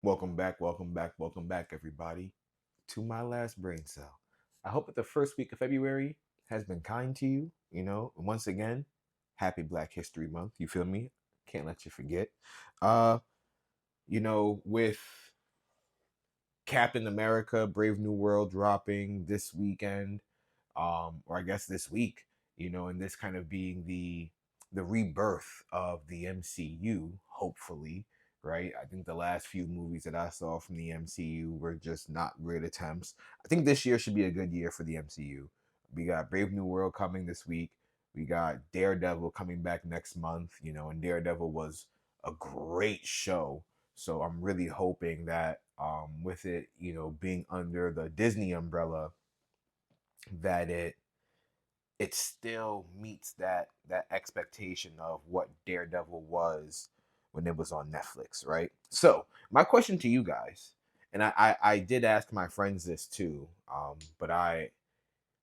Welcome back, everybody, to my last brain cell. I hope that the first week of February has been kind to you. Once again, happy Black History Month. You feel me? Can't let you forget. Uh, with Captain America, Brave New World dropping this weekend, or I guess this week, and this kind of being the rebirth of the MCU, hopefully, right? I think the last few movies that I saw from the MCU were just not great attempts. I think this year should be a good year for the MCU. We got Brave New World coming this week. We got Daredevil coming back next month, and Daredevil was a great show. So I'm really hoping that with it, being under the Disney umbrella, that it still meets that expectation of what Daredevil was when it was on Netflix, right? So my question to you guys, and I did ask my friends this too, but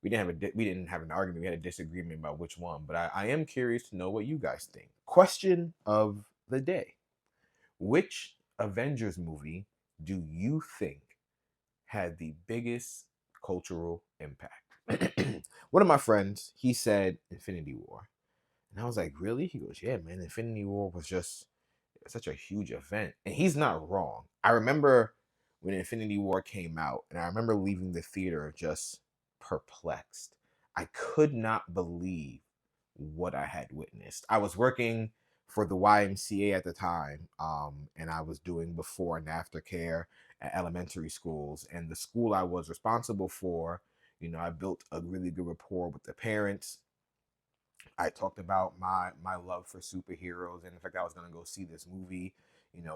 we didn't have an argument, we had a disagreement about which one, but I am curious to know what you guys think. Question of the day: which Avengers movie do you think had the biggest cultural impact? One of my friends, he said Infinity War. And I was like, really? He goes, yeah, man, Infinity War was just such a huge event. And he's not wrong. I remember when Infinity War came out, and I remember leaving the theater just perplexed. I could not believe what I had witnessed. I was working for the YMCA at the time, and I was doing before and after care at elementary schools. And the school I was responsible for, I built a really good rapport with the parents. I talked about my love for superheroes, and in fact, I was gonna go see this movie.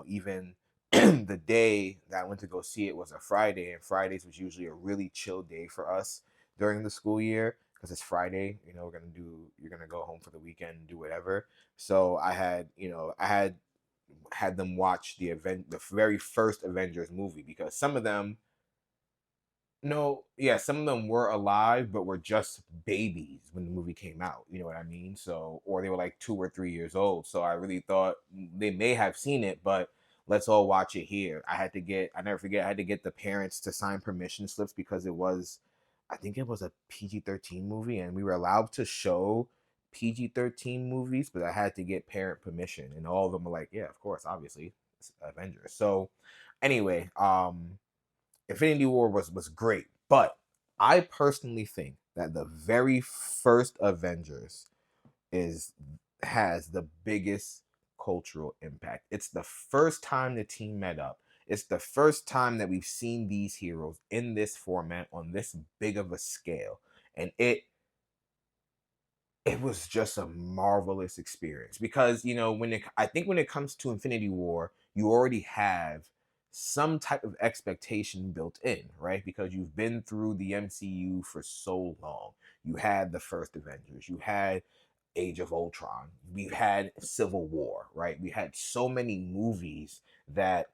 Even the day that I went to go see it was a Friday, and Fridays was usually a really chill day for us during the school year because it's Friday. You're gonna go home for the weekend and do whatever. So I had them watch the very first Avengers movie, because some of them, no, yeah, some of them were alive, but were just babies when the movie came out. You know what I mean? So, or they were like 2 or 3 years old. So I really thought they may have seen it, but let's all watch it here. I never forget, I had to get the parents to sign permission slips because I think it was a PG-13 movie, and we were allowed to show PG-13 movies, but I had to get parent permission, and all of them were like, yeah, of course, obviously, it's Avengers. So, anyway, Infinity War was great, but I personally think that the very first Avengers is has the biggest cultural impact. It's the first time the team met up. It's the first time that we've seen these heroes in this format on this big of a scale, and it was just a marvelous experience because I think when it comes to Infinity War, you already have some type of expectation built in, right? Because you've been through the MCU for so long. You had the first Avengers, you had Age of Ultron, we've had Civil War, right? We had so many movies that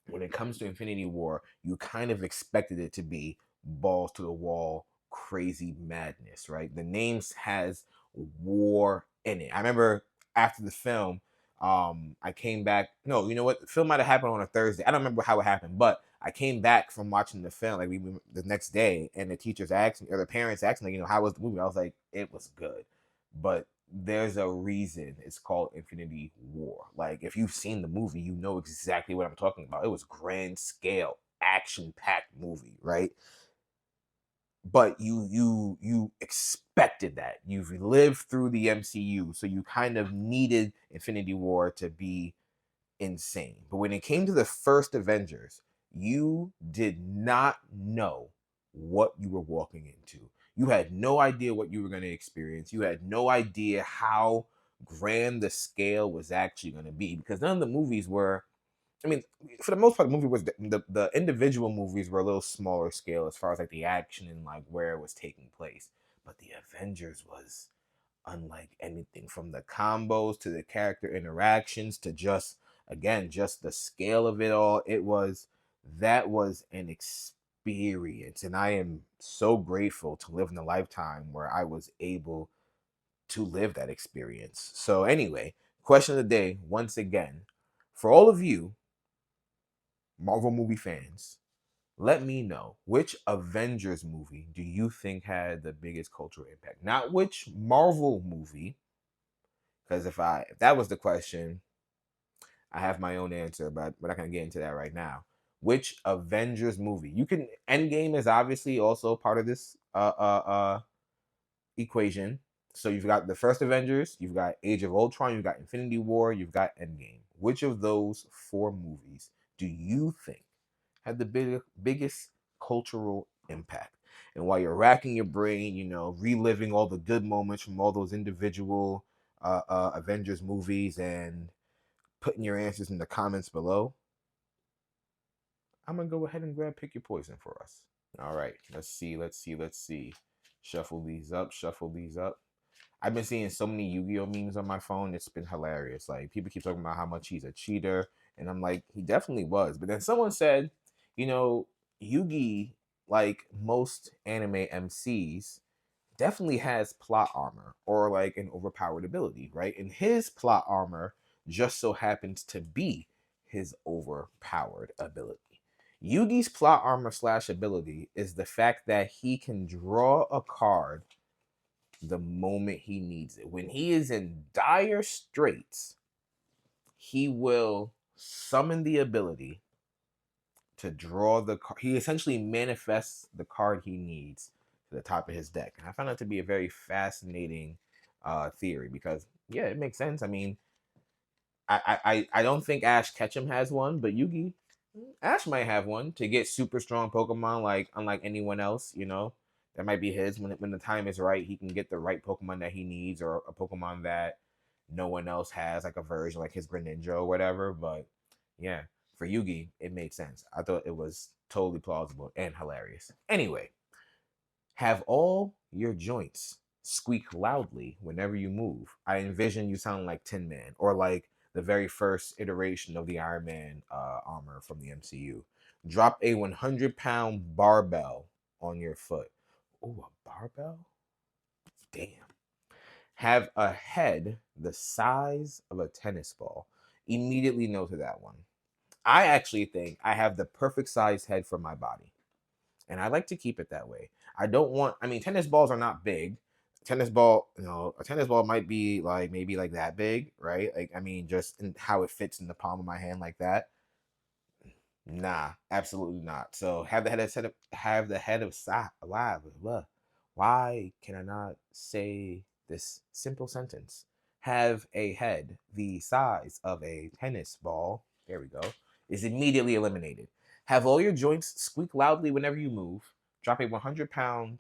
when it comes to Infinity War, you kind of expected it to be balls to the wall, crazy madness, right? The names has war in it. I remember after the film, I came back. No, you know what? The film might have happened on a Thursday. I don't remember how it happened, but I came back from watching the film like the next day, and the teachers asked me, or the parents asked me, how was the movie? I was like, it was good, but there's a reason it's called Infinity War. Like, if you've seen the movie, you know exactly what I'm talking about. It was grand scale, action packed movie, right? But you expected that. You've lived through the MCU, so you kind of needed Infinity War to be insane. But when it came to the first Avengers, you did not know what you were walking into. You had no idea what you were going to experience. You had no idea how grand the scale was actually going to be, because none of the movies were, I mean, for the most part, the movie was the individual movies were a little smaller scale as far as like the action and like where it was taking place. But the Avengers was unlike anything, from the combos to the character interactions to just, again, just the scale of it all. That was an experience, and I am so grateful to live in a lifetime where I was able to live that experience. So anyway, question of the day once again: for all of you, Marvel movie fans, let me know which Avengers movie do you think had the biggest cultural impact? Not which Marvel movie, because if that was the question, I have my own answer, but we're not gonna get into that right now. Which Avengers movie? You can Endgame is obviously also part of this equation. So you've got the first Avengers, you've got Age of Ultron, you've got Infinity War, you've got Endgame. Which of those four movies do you think had the biggest cultural impact? And while you're racking your brain, reliving all the good moments from all those individual Avengers movies and putting your answers in the comments below, I'm gonna go ahead and pick your poison for us. All right, let's see. Shuffle these up, I've been seeing so many Yu-Gi-Oh memes on my phone. It's been hilarious. Like, people keep talking about how much he's a cheater, and I'm like, he definitely was. But then someone said, Yugi, like most anime MCs, definitely has plot armor or like an overpowered ability, right? And his plot armor just so happens to be his overpowered ability. Yugi's plot armor / ability is the fact that he can draw a card the moment he needs it. When he is in dire straits, he will summon the ability to draw the card. He essentially manifests the card he needs to the top of his deck. And I found that to be a very fascinating theory because, yeah, it makes sense. I mean, I don't think Ash Ketchum has one, but Yugi, Ash might have one to get super strong Pokemon, like unlike anyone else. That might be his. When the time is right, he can get the right Pokemon that he needs, or a Pokemon that no one else has, like a version like his Greninja or whatever. But yeah, for Yugi, it made sense. I thought it was totally plausible and hilarious. Anyway, have all your joints squeak loudly whenever you move. I envision you sounding like Tin Man, or like the very first iteration of the Iron Man armor from the MCU. Drop a 100-pound barbell on your foot. Oh, a barbell? Damn. Have a head the size of a tennis ball. Immediately no to that one. I actually think I have the perfect size head for my body. And I like to keep it that way. Tennis balls are not big. A tennis ball might be like maybe like that big, right? Like, just in how it fits in the palm of my hand like that. Nah, absolutely not. So have the head of alive. Why can I not say this simple sentence? Have a head the size of a tennis ball. There we go. Is immediately eliminated. Have all your joints squeak loudly whenever you move. Drop a 100-pound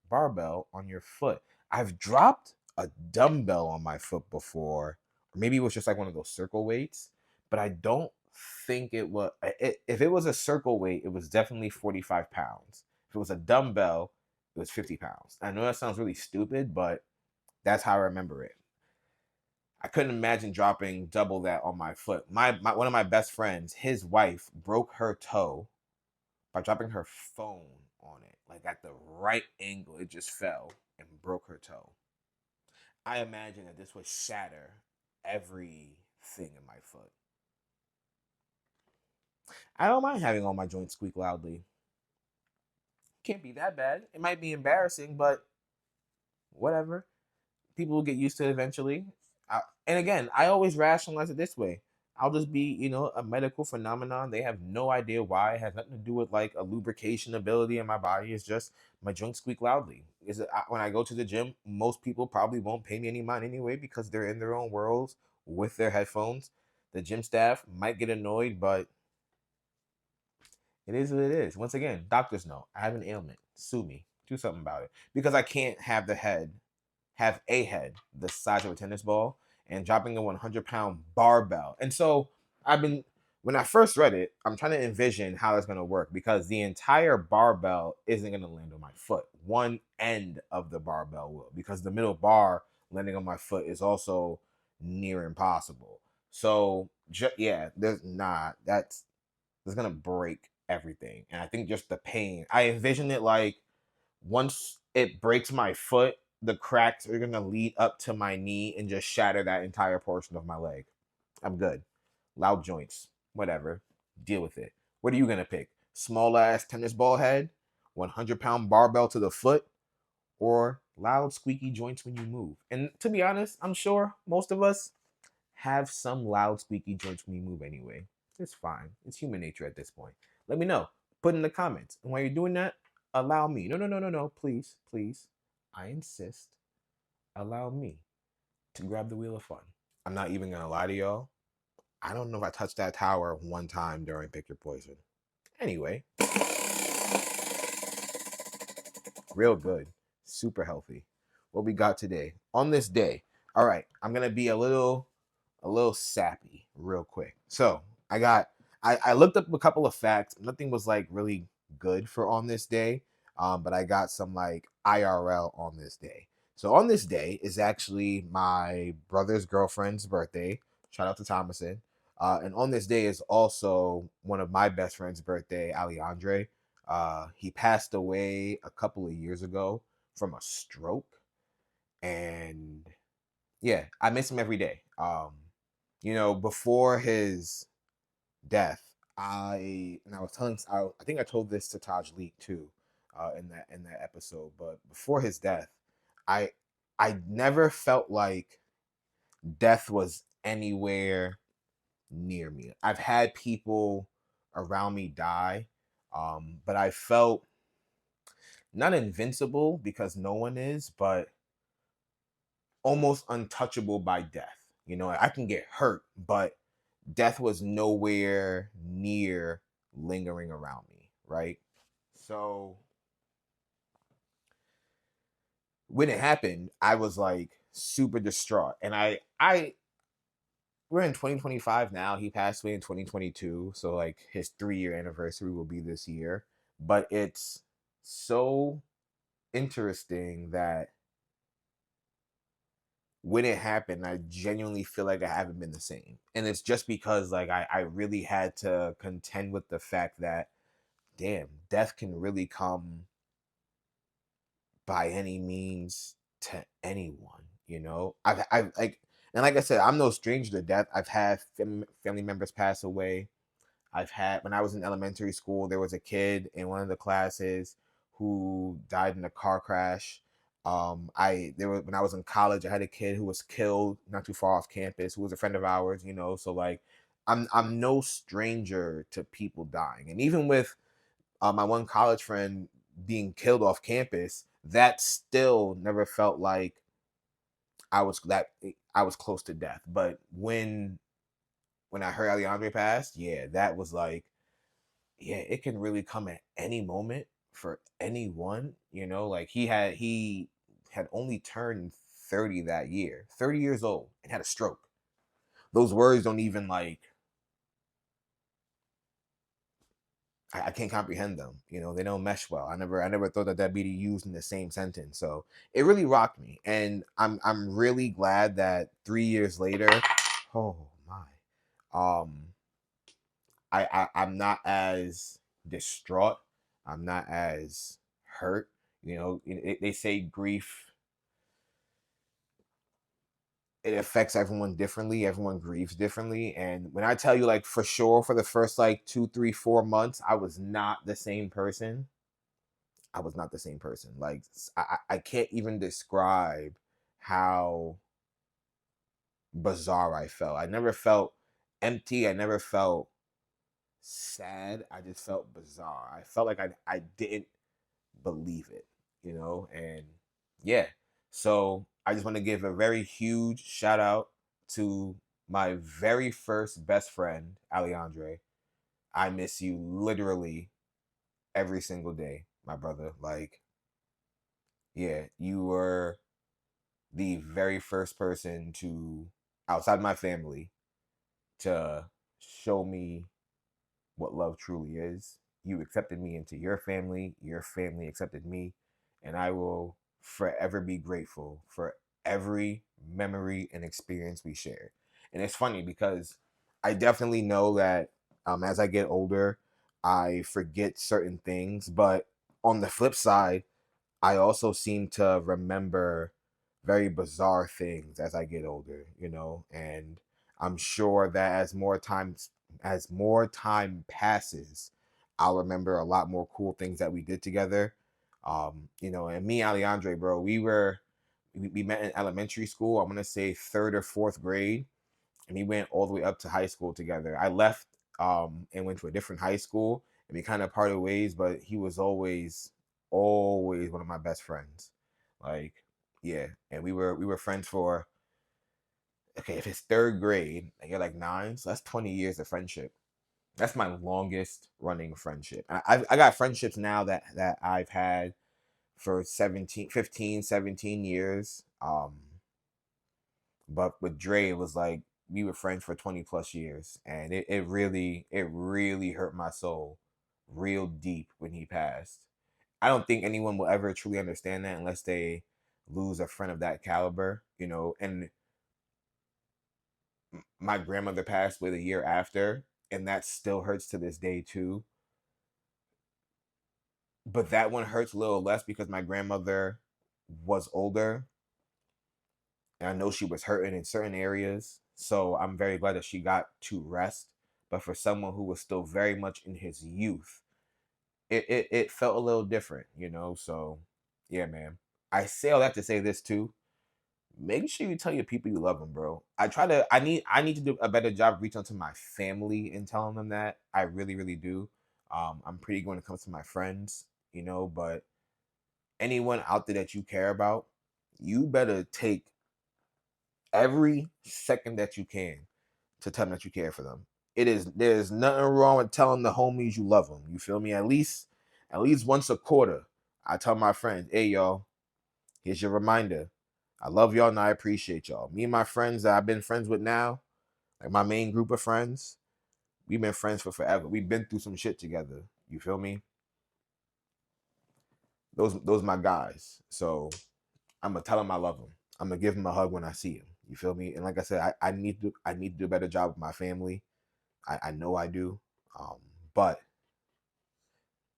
barbell on your foot. I've dropped a dumbbell on my foot before, or maybe it was just like one of those circle weights, but I don't think it was. If it was a circle weight, it was definitely 45 pounds. If it was a dumbbell, it was 50 pounds. I know that sounds really stupid, but that's how I remember it. I couldn't imagine dropping double that on my foot. One of my best friends, his wife broke her toe by dropping her phone on it, like at the right angle. It just fell and broke her toe. I imagine that this would shatter everything in my foot. I don't mind having all my joints squeak loudly. Can't be that bad. It might be embarrassing, but whatever. People will get used to it eventually. And again, I always rationalize it this way. I'll just be, a medical phenomenon. They have no idea why. It has nothing to do with like a lubrication ability in my body. It's just my joints squeak loudly. When I go to the gym, most people probably won't pay me any mind anyway because they're in their own worlds with their headphones. The gym staff might get annoyed, but it is what it is. Once again, doctors know I have an ailment. Sue me. Do something about it. Because I can't have a head the size of a tennis ball and dropping a 100-pound barbell. And so when I first read it, I'm trying to envision how it's going to work because the entire barbell isn't going to land on my foot. One end of the barbell will, because the middle bar landing on my foot is also near impossible. So that's going to break everything. And I think just the pain, I envision it like once it breaks my foot, the cracks are going to lead up to my knee and just shatter that entire portion of my leg. I'm good. Loud joints, whatever. Deal with it. What are you gonna pick? Small ass tennis ball head, 100-pound barbell to the foot, or loud squeaky joints when you move? And to be honest, I'm sure most of us have some loud squeaky joints when you move anyway. It's fine. It's human nature at this point. Let me know. Put in the comments. And while you're doing that, allow me. No. Please, please. I insist. Allow me to grab the wheel of fun. I'm not even gonna lie to y'all. I don't know if I touched that tower one time during Pick Your Poison. Anyway, real good, super healthy. What we got today on this day? All right, I'm gonna be a little sappy real quick. So I looked up a couple of facts. Nothing was like really good for on this day, but I got some like IRL on this day. So on this day is actually my brother's girlfriend's birthday. Shout out to Thomason. And on this day is also one of my best friend's birthday, Alejandre. He passed away a couple of years ago from a stroke, and yeah, I miss him every day. Before his death, I was telling, I think I told this to Taj Leak too, in that episode. But before his death, I I never felt like death was anywhere near me. I've had people around me die, but I felt not invincible because no one is, but almost untouchable by death. I can get hurt, but death was nowhere near lingering around me, right? So when it happened, I was like super distraught. And I we're in 2025 now. He passed away in 2022, so like his 3-year anniversary will be this year. But it's so interesting that when it happened, I genuinely feel like I haven't been the same. And it's just because like I really had to contend with the fact that damn, death can really come by any means to anyone, I've like, and like I said, I'm no stranger to death. I've had family members pass away. I've had, when I was in elementary school, there was a kid in one of the classes who died in a car crash. When I was in college, I had a kid who was killed not too far off campus, who was a friend of ours, so like I'm no stranger to people dying. And even with my one college friend being killed off campus, that still never felt like I was close to death. But when I heard Alejandro passed, yeah, that was like, yeah, it can really come at any moment for anyone. Like he had only turned 30 that year, 30 years old, and had a stroke. Those words don't even like, I can't comprehend them. They don't mesh well. I never thought that that'd be used in the same sentence. So it really rocked me, and I'm really glad that 3 years later, oh my, um, I'm not as distraught. I'm not as hurt. They say grief, it affects everyone differently. Everyone grieves differently. And when I tell you, like, for sure, for the first like 2, 3, 4 months, I was not the same person. I was not the same person. Like, I can't even describe how bizarre I felt. I never felt empty. I never felt sad. I just felt bizarre. I felt like I didn't believe it, and yeah. So I just want to give a very huge shout out to my very first best friend, Alejandre. I miss you literally every single day, my brother. Like, yeah, you were the very first person to, outside my family, to show me what love truly is. You accepted me into your family accepted me, and I will forever be grateful for every memory and experience we shared. And it's funny because I definitely know that as I get older, I forget certain things, but on the flip side, I also seem to remember very bizarre things as I get older, and I'm sure that as more time as more time passes, I'll remember a lot more cool things that we did together. And me, Alejandre, bro, we met in elementary school. I'm gonna say third or fourth grade, and we went all the way up to high school together. I left and went to a different high school, and we kind of parted ways. But he was always one of my best friends. Like, yeah, and we were friends for, okay, if it's third grade and you're like 9, so that's 20 years of friendship. That's my longest running friendship. I got friendships now that I've had for 17, 15, 17 years. But with Dre, it was like we were friends for 20 plus years. And it really hurt my soul real deep when he passed. I don't think anyone will ever truly understand that unless they lose a friend of that caliber. And my grandmother passed away the year after, and that still hurts to this day too. But that one hurts a little less because my grandmother was older, and I know she was hurting in certain areas. So I'm very glad that she got to rest. But for someone who was still very much in his youth, it felt a little different. So yeah, man. I say all that to say this too. Make sure you tell your people you love them, bro. I need to do a better job reaching out to my family and telling them that. I really, really do. I'm pretty good when it comes to my friends, but anyone out there that you care about, you better take every second that you can to tell them that you care for them. There's nothing wrong with telling the homies you love them. You feel me? At least once a quarter, I tell my friends, hey y'all, here's your reminder. I love y'all and I appreciate y'all. Me and my friends that I've been friends with now, like my main group of friends, we've been friends for forever. We've been through some shit together. You feel me? Those my guys. So I'm gonna tell them I love them. I'm gonna give them a hug when I see them. You feel me? And like I said, I need to do a better job with my family. I know I do. But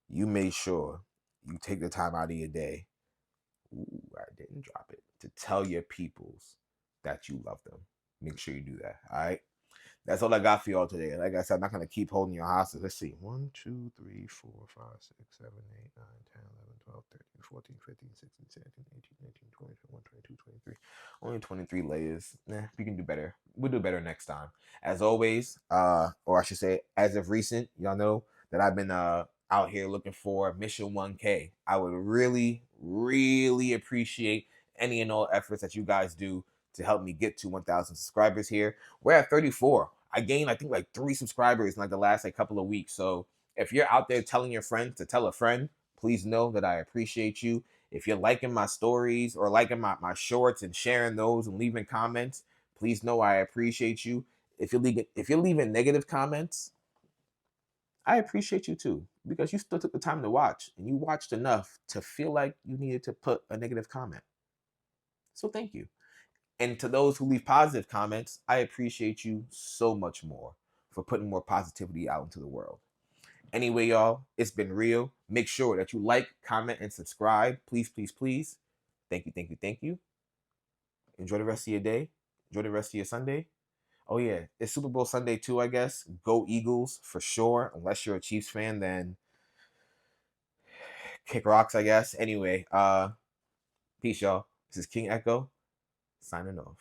you make sure you take the time out of your day. Ooh, I didn't drop it. To tell your peoples that you love them. Make sure you do that. All right. That's all I got for y'all today. Like I said, I'm not gonna keep holding your hostage. Let's see. 1, 2, 3, 4, 5, 6, 7, 8, 9, 10, 11, 12, 13, 14, 15, 16, 17, 18, 19, 20, 21, 22, 23. Only 23 layers. We can do better. We'll do better next time. As always, or I should say, as of recent, y'all know that I've been out here looking for Mission 1K. I would really, really appreciate any and all efforts that you guys do to help me get to 1,000 subscribers here. We're at 34. I gained, I think, like 3 subscribers in like the last couple of weeks. So if you're out there telling your friends to tell a friend, please know that I appreciate you. If you're liking my stories or liking my shorts and sharing those and leaving comments, please know I appreciate you. If you're leaving negative comments, I appreciate you too, because you still took the time to watch and you watched enough to feel like you needed to put a negative comment. So thank you. And to those who leave positive comments, I appreciate you so much more for putting more positivity out into the world. Anyway, y'all, it's been real. Make sure that you like, comment, and subscribe. Please, please, please. Thank you, thank you, thank you. Enjoy the rest of your day. Enjoy the rest of your Sunday. Oh, yeah, it's Super Bowl Sunday too, I guess. Go Eagles for sure. Unless you're a Chiefs fan, then kick rocks, I guess. Anyway, peace, y'all. This is King Echo signing off.